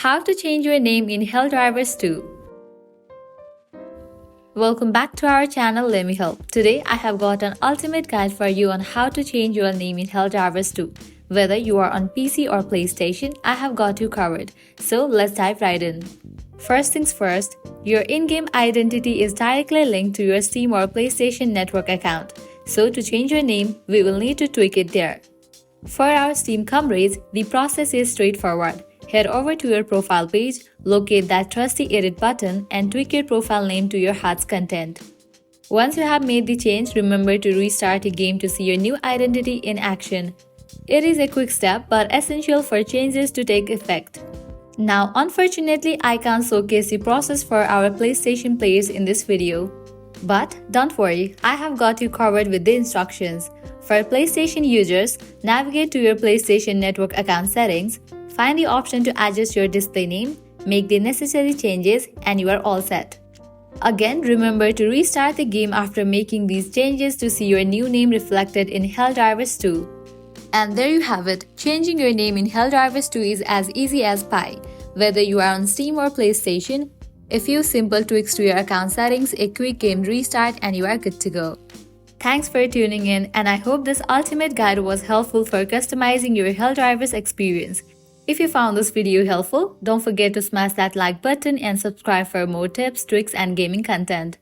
How to change your name in Helldivers 2. Welcome back to our channel Let Me Help. Today I have got an ultimate guide for you on how to change your name in Helldivers 2. Whether you are on PC or PlayStation, I have got you covered. So let's dive right in. First things first, your in-game identity is directly linked to your Steam or PlayStation Network account. So to change your name, we will need to tweak it there. For our Steam comrades, the process is straightforward. Head over to your profile page, locate that trusty edit button and tweak your profile name to your heart's content. Once you have made the change, remember to restart the game to see your new identity in action. It is a quick step but essential for changes to take effect. Now, unfortunately, I can't showcase the process for our PlayStation players in this video. But don't worry, I have got you covered with the instructions. For PlayStation users, navigate to your PlayStation Network account settings, find the option to adjust your display name, make the necessary changes, and you are all set. Again, remember to restart the game after making these changes to see your new name reflected in Helldivers 2. And there you have it, changing your name in Helldivers 2 is as easy as pie. Whether you are on Steam or PlayStation, a few simple tweaks to your account settings, a quick game restart, and you are good to go. Thanks for tuning in, and I hope this ultimate guide was helpful for customizing your Helldivers experience. If you found this video helpful, don't forget to smash that like button and subscribe for more tips, tricks, and gaming content.